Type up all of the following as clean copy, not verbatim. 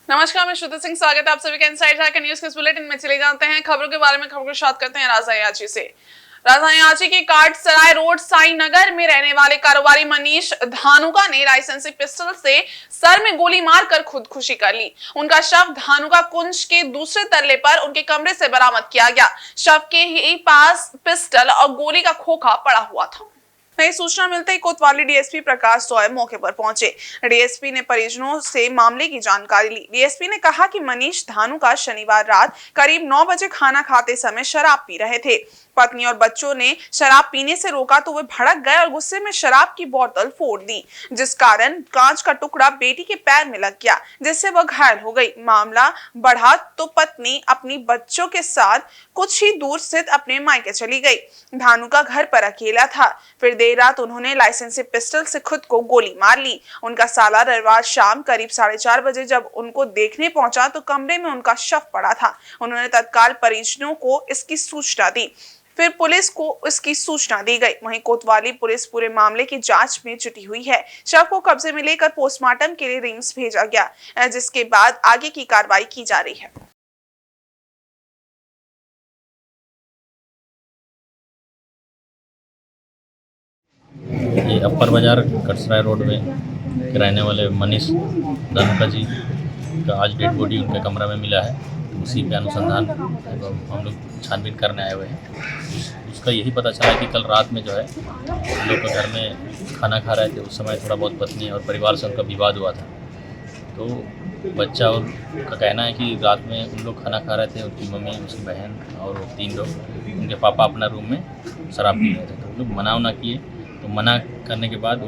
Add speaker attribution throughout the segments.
Speaker 1: नमस्कार, मैं श्रुति सिंह। स्वागत है आप सभी का इनसाइड ढाका न्यूज के बुलेटिन में। चले जाते हैं खबरों के बारे में। खबरों की शुरुआत करते हैं राजधानी रांची से। राजधानी रांची के काटसराय रोड साईं नगर में रहने वाले कारोबारी मनीष धानुका ने लाइसेंसी पिस्टल से सर में गोली मारकर खुदकुशी कर ली। उनका शव धानुका कुंज के दूसरे तल्ले पर उनके कमरे से बरामद किया गया। शव के ही पास पिस्टल और गोली का खोखा पड़ा हुआ था। नई सूचना मिलते ही कोतवाली डीएसपी प्रकाश सोय मौके पर पहुंचे। डीएसपी ने परिजनों से मामले की जानकारी ली। डीएसपी ने कहा कि मनीष धानुका शनिवार रात करीब 9 बजे खाना खाते समय शराब पी रहे थे। पत्नी और बच्चों ने शराब पीने से रोका तो वे भड़क गए और गुस्से में शराब की बोतल फोड़ दी, जिस कारण कांच का टुकड़ा बेटी के पैर में लग गया, जिससे वह घायल हो गई। मामला बढ़ा तो पत्नी अपनी बच्चों के साथ कुछ ही दूर स्थित अपने मायके चली गई। धानुका घर पर अकेला था। फिर देर रात उन्होंने लाइसेंसी पिस्टल से खुद को गोली मार ली। उनका साला रविवार शाम करीब 4:30 बजे जब उनको देखने पहुंचा तो कमरे में उनका शव पड़ा था। उन्होंने तत्काल परिजनों को इसकी सूचना दी। फिर पुलिस को इसकी सूचना दी गई। वहीं कोतवाली पुलिस पूरे मामले की जांच में जुटी हुई है। शव को कब्जे में लेकर पोस्टमार्टम के लिए रिम्स भेजा गया, जिसके बाद आगे की कार्रवाई की जा रही है।
Speaker 2: ये अपर बाजार कटसराय रोड में रहने वाले मनीष धानुका जी का आज डेड बॉडी उनके कमरा में मिला है। तो उसी के अनुसंधान हम लोग छानबीन करने आए हुए हैं। उसका यही पता चला कि कल रात में जो है हम लोग घर में खाना खा रहे थे। उस समय थोड़ा बहुत पत्नी और परिवार से उनका विवाद हुआ था। तो बच्चा और का कहना है कि रात में उन लोग खाना खा रहे थे। उनकी मम्मी, उसकी बहन और 3 लोग, उनके पापा अपना रूम में शराब पी रहे थे। तो उन लोग मना किए। तो मना करने के बाद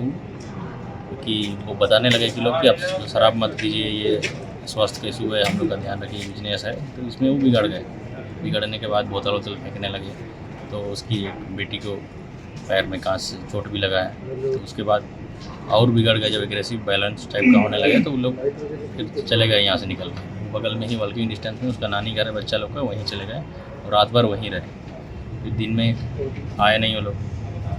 Speaker 2: वो बताने लगे कि लोग कि आप शराब मत पीजिए, ये स्वास्थ्य का इशू है, हम लोग का ध्यान रखिए, बिजनेस है। तो इसमें वो बिगड़ गए। बिगड़ने के बाद बोतल फेंकने लगे। तो उसकी एक बेटी को पैर में कांच से चोट भी लगा है। तो उसके बाद और बिगड़ गए। जब एग्रेसिव बैलेंस टाइप का होने लगे तो वो लोग फिर चले गए यहाँ से निकल गए। बगल में ही वॉकिंग डिस्टेंस में उसका नानी घर है बच्चा लोग का, वहीं चले गए और रात भर वहीं रहे। फिर दिन में आए नहीं वो लोग।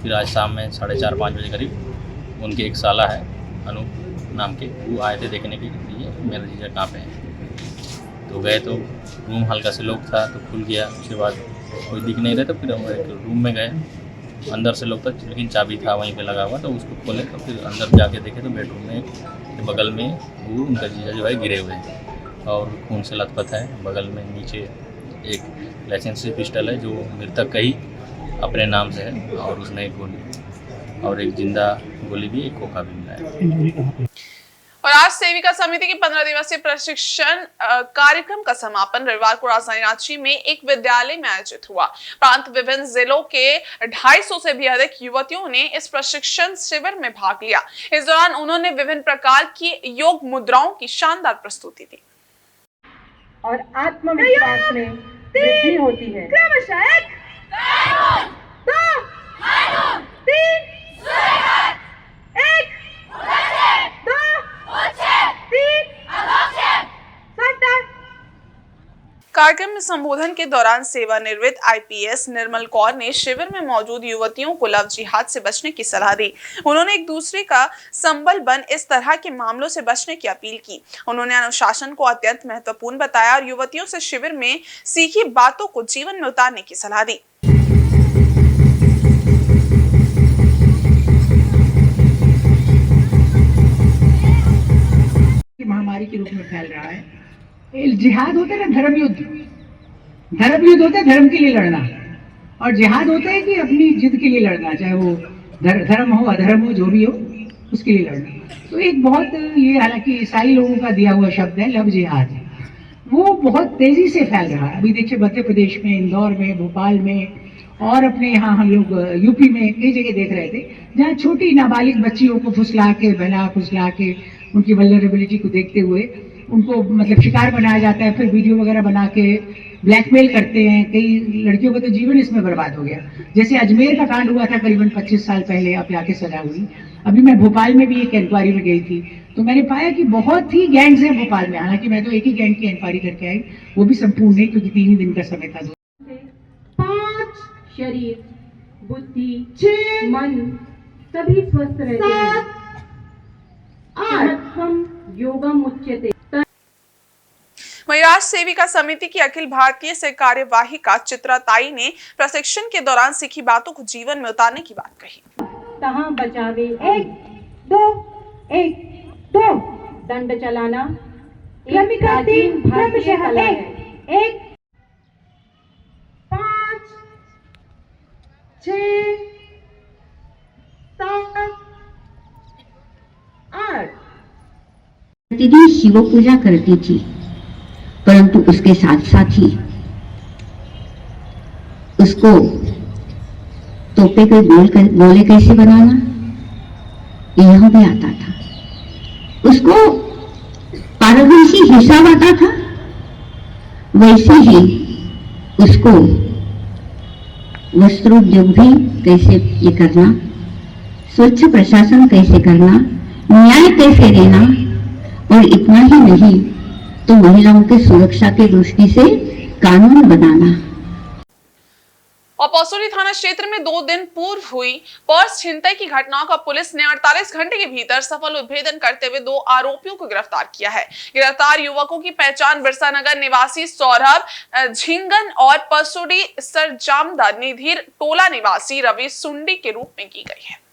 Speaker 2: फिर आज शाम में 4:30-5 बजे करीब उनके एक साला है अनूप नाम के, वो आए थे देखने के लिए मेरा जीजा कहाँ पे है। तो गए तो रूम हल्का से लॉक था तो खुल गया। उसके बाद कोई दिख नहीं रहे तो फिर हम एक रूम में गए। अंदर से लॉक था लेकिन चाबी था वहीं पे लगा हुआ। तो उसको खोले तो फिर अंदर जाके देखे तो बेडरूम में बगल में वो उनका जीजा जो है गिरे हुए हैं और खून से लथपथ है। बगल में नीचे एक लाइसेंसी पिस्टल है जो मृतक का ही अपने नाम से है और उसमें एक गोली और एक जिंदा गोली भी, एक खोखा भी मिला है।
Speaker 1: और आज सेविका समिति के 15 दिवसीय प्रशिक्षण कार्यक्रम का समापन रविवार को राजधानी रांची में एक विद्यालय में आयोजित हुआ। प्रांत विभिन्न जिलों के 250 से भी अधिक युवतियों ने इस प्रशिक्षण शिविर में भाग लिया। इस दौरान उन्होंने विभिन्न प्रकार की योग मुद्राओं की शानदार प्रस्तुति दी
Speaker 3: और आत्मविश्वास में वृद्धि होती है। क्रमशः 1, 2, 3, 1, 2, 3,
Speaker 1: कार्यक्रम में संबोधन के दौरान सेवानिवृत्त आईपीएस निर्मल कौर ने शिविर में मौजूद युवतियों को लव जिहाद से बचने की सलाह दी। उन्होंने एक दूसरे का संबल बन इस तरह के मामलों से बचने की अपील की। उन्होंने अनुशासन को अत्यंत महत्वपूर्ण बताया और युवतियों से शिविर में सीखी बातों को जीवन में उतारने की सलाह दी।
Speaker 3: महामारी के रूप में फैल रहा है। जिहाद होता है ना, धर्म युद्ध होता है धर्म के लिए लड़ना, और जिहाद होता है कि अपनी जिद के लिए लड़ना, चाहे वो धर्म हो अधर्म हो जो भी हो उसके लिए लड़ना। तो एक बहुत, ये हालांकि ईसाई लोगों का दिया हुआ शब्द है लव जिहाद, वो बहुत तेजी से फैल रहा है। अभी देखिए मध्य प्रदेश में, इंदौर में, भोपाल में और अपने यहाँ हम लोग यूपी में कई जगह देख रहे थे जहाँ छोटी नाबालिग बच्चियों को फुसला के बहला फुसला के उनकी वल्नरेबिलिटी को देखते हुए उनको मतलब शिकार बनाया जाता है। फिर वीडियो वगैरह बना के ब्लैकमेल करते हैं। कई लड़कियों का तो जीवन इसमें बर्बाद हो गया। जैसे अजमेर का कांड हुआ था करीबन 25 साल पहले, आप आके सजा हुई। अभी मैं भोपाल में भी एक इंक्वायरी में गई थी तो मैंने पाया कि बहुत ही गैंग्स हैं भोपाल में। हालांकि मैं तो एक ही गैंग की इंक्वायरी करके आई, वो भी संपूर्ण नहीं क्योंकि 3 ही दिन का समय था।
Speaker 4: 5 शरीर, बुद्धि, मन सभी स्वस्थ रहते हैं। 8 योगा मुच्यते।
Speaker 1: समाज सेविका समिति की अखिल भारतीय से कार्यवाहिका चित्रा ताई ने प्रशिक्षण के दौरान सीखी बातों को जीवन में उतारने की बात कही।
Speaker 4: तहाँ बचावे 1 2 1 2 दंड चलाना क्रमिका 3 भारतीय कला है। 1 5 6 7 8
Speaker 5: प्रतिदिन शिव पूजा करती थी, परंतु उसके साथ साथ ही उसको तोपे के गोले कैसे बनाना यह भी आता था। उसको पारदर्शी हिसाब आता था, वैसे ही उसको वस्त्रोद्योग भी कैसे ये करना, स्वच्छ प्रशासन कैसे करना, न्याय कैसे देना, और इतना ही नहीं तो महिलाओं के सुरक्षा की दृष्टि से कानून बनाना।
Speaker 1: और पौसौली थाना क्षेत्र में 2 दिन पूर्व हुई पर्स छिनतई की घटनाओं का पुलिस ने 48 घंटे के भीतर सफल उद्भेदन करते हुए 2 आरोपियों को गिरफ्तार किया है। गिरफ्तार युवकों की पहचान बिरसा नगर निवासी सौरभ झिंगन और पसुडी सरजामदा निधिर टोला निवासी रवि सुंडी के रूप में की गई है।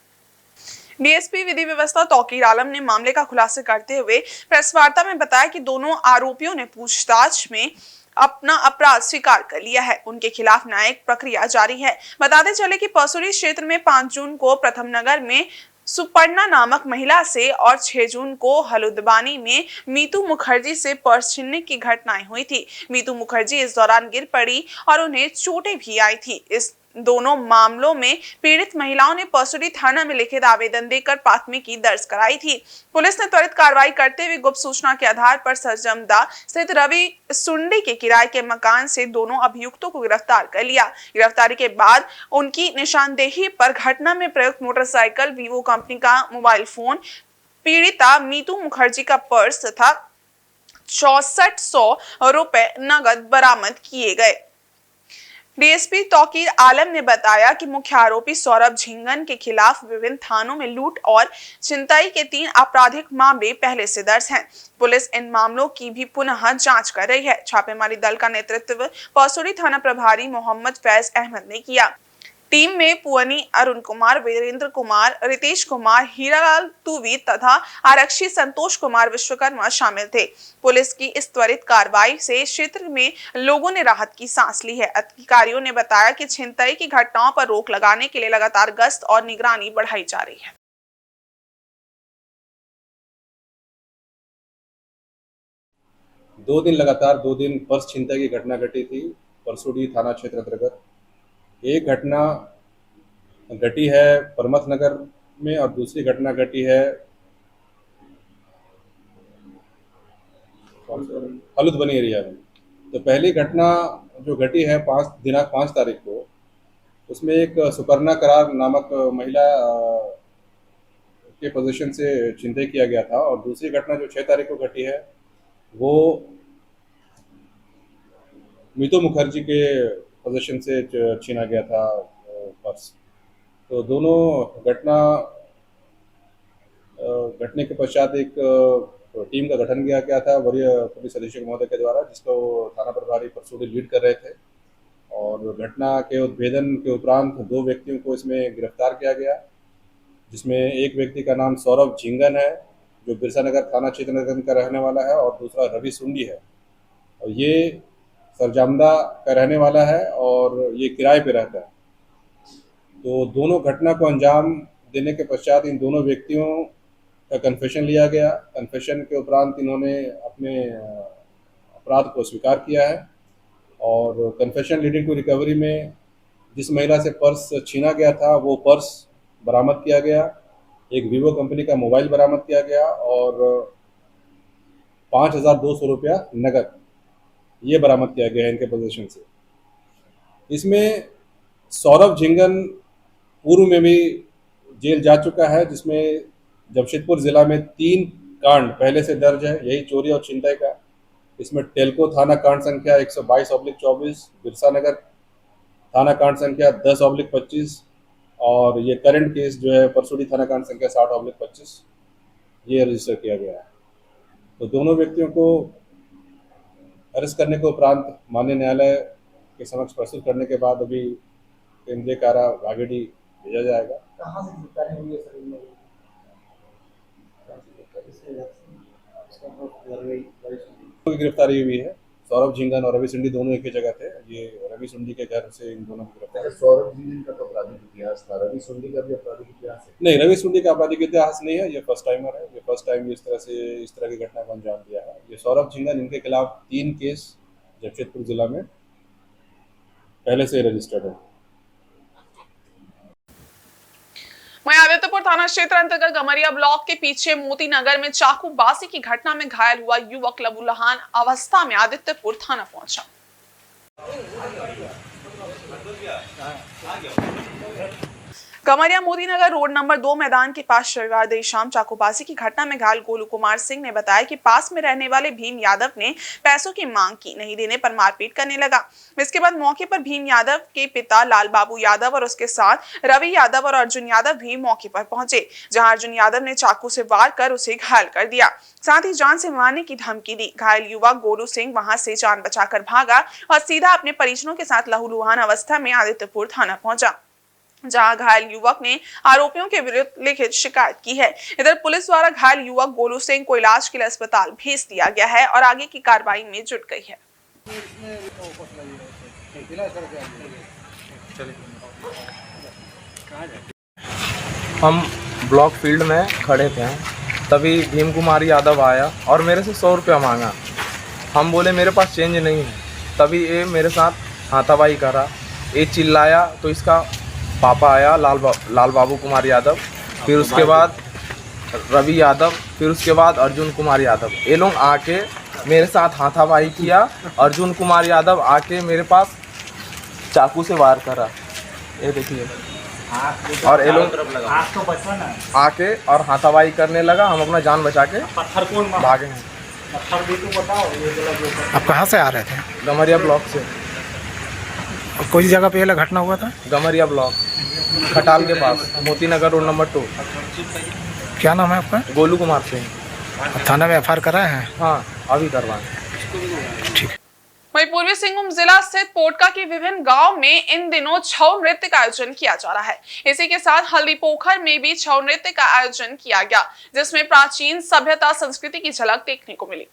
Speaker 1: डीएसपी विधि व्यवस्था तौकीर आलम ने मामले का खुलासा करते हुए प्रेस वार्ता में बताया कि दोनों आरोपियों ने पूछताछ में अपना अपराध स्वीकार कर लिया है। उनके खिलाफ न्यायिक प्रक्रिया जारी है। बताते चले कि पसुरी क्षेत्र में 5 जून को प्रथम नगर में सुपर्णा नामक महिला से और 6 जून को हलुद्वानी में मीतू मुखर्जी से पर्स छीनने की घटनाएं हुई थी। मीतू मुखर्जी इस दौरान गिर पड़ी और उन्हें चोटें भी आई थी। इस दोनों मामलों में पीड़ित महिलाओं ने पसुरी थाना में लिखित आवेदन देकर प्राथमिकी दर्ज कराई थी। पुलिस ने त्वरित कार्रवाई करते हुए गुप्त सूचना के आधार पर सरजमदा स्थित रवि सुंडी के किराए के मकान से दोनों अभियुक्तों को गिरफ्तार कर लिया। गिरफ्तारी के बाद उनकी निशानदेही पर घटना में प्रयुक्त मोटरसाइकिल, वीवो कंपनी का मोबाइल फोन, पीड़िता मीतू मुखर्जी का पर्स तथा 6400 रुपए नगद बरामद किए गए। डीएसपी तौकीर आलम ने बताया कि मुख्य आरोपी सौरभ झिंगन के खिलाफ विभिन्न थानों में लूट और छिनतई के 3 आपराधिक मामले पहले से दर्ज हैं। पुलिस इन मामलों की भी पुनः जांच कर रही है। छापेमारी दल का नेतृत्व पौसौली थाना प्रभारी मोहम्मद फैज अहमद ने किया। टीम में पुअनी अरुण कुमार, वीरेंद्र कुमार, रितेश कुमार, हीरालाल तुवी तथा आरक्षी संतोष कुमार विश्वकर्मा शामिल थे। पुलिस की इस त्वरित कार्रवाई से क्षेत्र में लोगों ने राहत की सांस ली है। अधिकारियों ने बताया कि छिनतई की घटनाओं पर रोक लगाने के लिए लगातार गश्त और निगरानी बढ़ाई जा रही है।
Speaker 6: 2 दिन लगातार 2 दिन पर्स छिनतई की घटना घटी थी परसोडी थाना क्षेत्र अंतर्गत। एक घटना घटी है परमथ नगर में और दूसरी घटना घटी है हलुद्वानी एरिया में। तो पहली घटना जो घटी है दिनांक 5 तारीख को, उसमें एक सुपर्णा करार नामक महिला के पोजीशन से छिनतई किया गया था। और दूसरी घटना जो 6 तारीख को घटी है वो मीतू मुखर्जी के पोजीशन से छीना गया था पर्स। तो दोनों घटने के पश्चात एक टीम का गठन किया गया था वरीय पुलिस अधीक्षक महोदय के द्वारा, जिसको थाना प्रभारी परसोडी लीड कर रहे थे। और घटना के उद्भेदन के उपरांत 2 व्यक्तियों को इसमें गिरफ्तार किया गया, जिसमें एक व्यक्ति का नाम सौरभ झिंगन है जो बिरसा नगर थाना क्षेत्र का रहने वाला है, और दूसरा रवि सुंडी है और ये सरजामदा का रहने वाला है और ये किराए पे रहता है। तो दोनों घटना को अंजाम देने के पश्चात इन दोनों व्यक्तियों का कन्फेशन लिया गया। कन्फेशन के उपरांत इन्होंने अपने अपराध को स्वीकार किया है और कन्फेशन लीडिंग टू रिकवरी में जिस महिला से पर्स छीना गया था वो पर्स बरामद किया गया, एक वीवो कंपनी का मोबाइल बरामद किया गया और 5200 रुपया नगद ये बरामद किया गया है इनके पोजीशन से। इसमें सौरभ झिंगन पूर्व में भी जेल जा चुका है, जिसमें जमशेदपुर जिला में 3 कांड पहले से दर्ज है, यही चोरी और छिनतई का। इसमें टेल्को थाना कांड संख्या 122/24, बिरसा नगर थाना कांड संख्या 10/25 और ये करंट केस जो है परसोडी थाना कांड संख्या 60/25 ये रजिस्टर किया गया है। तो दोनों व्यक्तियों को अरेस्ट करने के उपरांत माननीय न्यायालय के समक्ष प्रस्तुत करने के बाद अभी केंद्रीय कारा वागेडी भेजा जाएगा।
Speaker 7: कहाँ से गिरफ्तारी हुई है सर इनमें?
Speaker 6: की गिरफ्तारी हुई है। सौरभ झिंगन और रवि सिंडी दोनों एक ही जगह थे। ये रवि सिंडी के घर से इन दोनों की गिरफ्तारी।
Speaker 7: सौरभ झिंगन का तो आपराधिक इतिहास था, रवि सुंडी का भी आपराधिक इतिहास है?
Speaker 6: नहीं, रवि सुंडी का आपराधिक इतिहास नहीं है। ये फर्स्ट टाइमर है। ये फर्स्ट टाइम इस तरह की घटना को अंजाम दिया है। ये सौरभ झिंगन, इनके खिलाफ 3 केस जमशेदपुर जिला में पहले से रजिस्टर्ड है।
Speaker 1: वहीं आदित्यपुर थाना क्षेत्र अंतर्गत गमरिया ब्लॉक के पीछे मोती नगर में चाकूबाजी की घटना में घायल हुआ युवक लबुलहान अवस्था में आदित्यपुर थाना पहुंचा। गमरिया मोदी नगर रोड नंबर 2 मैदान के पास शनिवार देर शाम चाकूबाजी की घटना में घायल गोलू कुमार सिंह ने बताया कि पास में रहने वाले भीम यादव ने पैसों की मांग की, नहीं देने पर मारपीट करने लगा। इसके बाद मौके पर भीम यादव के पिता लाल बाबू यादव और उसके साथ रवि यादव और अर्जुन यादव भी मौके पर पहुंचे, जहां अर्जुन यादव ने चाकू से वार कर उसे घायल कर दिया, साथ ही जान से मारने की धमकी दी। घायल युवक गोलू सिंह वहां से जान बचाकर भागा और सीधा अपने परिजनों के साथ लहूलुहान अवस्था में आदित्यपुर थाना पहुंचा, जहां घायल युवक ने आरोपियों के विरुद्ध लिखित शिकायत की है। इधर पुलिस द्वारा घायल युवक गोलू सिंह को इलाज के लिए अस्पताल भेज दिया गया है और आगे की कार्रवाई में जुट गई है।
Speaker 8: हम ब्लॉक फील्ड में खड़े थे, तभी भीम कुमार यादव आया और मेरे से 100 रुपया मांगा। हम बोले मेरे पास चेंज नहीं है। तभी ये मेरे साथ हाथापाई करा, ये चिल्लाया तो इसका पापा आया लाल बाबू कुमार यादव, फिर उसके बाद रवि यादव, फिर उसके बाद अर्जुन कुमार यादव। ये लोग आके मेरे साथ हाथापाई किया। अर्जुन कुमार यादव आके मेरे पास चाकू से वार करा, ये देखिए, और ये लोग आके और हाथापाई करने लगा। हम अपना जान बचा के भागे हैं।
Speaker 9: आप कहाँ से आ रहे थे?
Speaker 8: गमरिया ब्लॉक से।
Speaker 9: कोई जगह पे ये घटना हुआ था?
Speaker 8: गमरिया ब्लॉक, खटाल के पास, मोती नगर रोड नंबर 2।
Speaker 9: क्या नाम है आपका?
Speaker 8: गोलू कुमार सिंह।
Speaker 9: थाना में एफआईआर कराए हैं?
Speaker 8: हाँ, अभी करवाएं।
Speaker 9: ठीक।
Speaker 1: वहीं पूर्वी सिंहभूम जिला स्थित पोटका के विभिन्न गांव में इन दिनों छऊ नृत्य का आयोजन किया जा रहा है। इसी के साथ हल्दी पोखर में भी छऊ नृत्य का आयोजन किया गया, जिसमें प्राचीन सभ्यता संस्कृति की झलक देखने को मिली।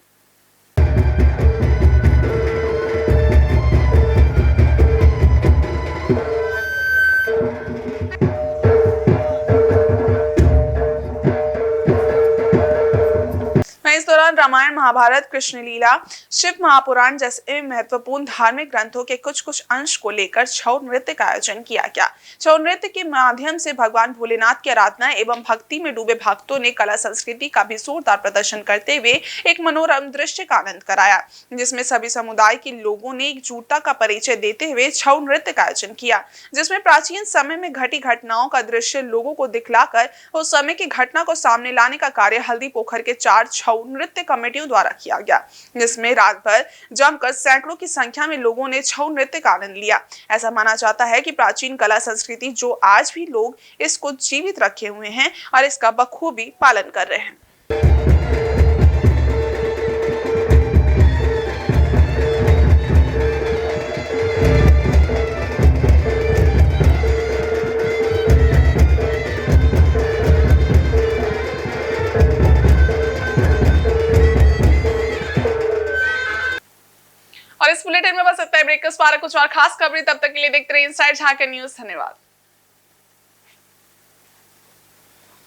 Speaker 1: इस दौरान रामायण, महाभारत, कृष्ण लीला, शिव महापुराण जैसे महत्वपूर्ण धार्मिक ग्रंथों के कुछ अंश को लेकर छऊ नृत्य का आयोजन किया गया। छऊ नृत्य के माध्यम से भगवान भोलेनाथ की आराधना एवं भक्ति में डूबे भक्तों ने कला संस्कृति का भी जोरदार प्रदर्शन करते हुए एक मनोरम दृश्य का आनंद कराया, जिसमें सभी समुदाय के लोगों ने एकजुटता का परिचय देते हुए छऊ नृत्य का आयोजन किया, जिसमें प्राचीन समय में घटी घटनाओं का दृश्य लोगों को दिखलाकर उस समय की घटना को सामने लाने का कार्य हल्दी पोखर के 4 छऊ नृत्य कमेटियों द्वारा किया गया, जिसमें रात भर जमकर सैकड़ों की संख्या में लोगों ने छऊ नृत्य का आनंद लिया। ऐसा माना जाता है कि प्राचीन कला संस्कृति जो आज भी लोग इसको जीवित रखे हुए हैं और इसका बखूबी पालन कर रहे हैं। और इस बुलेटिन में बस इतना ही। ब्रेक के बाद कुछ और खास खबरें, तब तक के लिए देखते रहिए इनसाइड झारखंड न्यूज। धन्यवाद।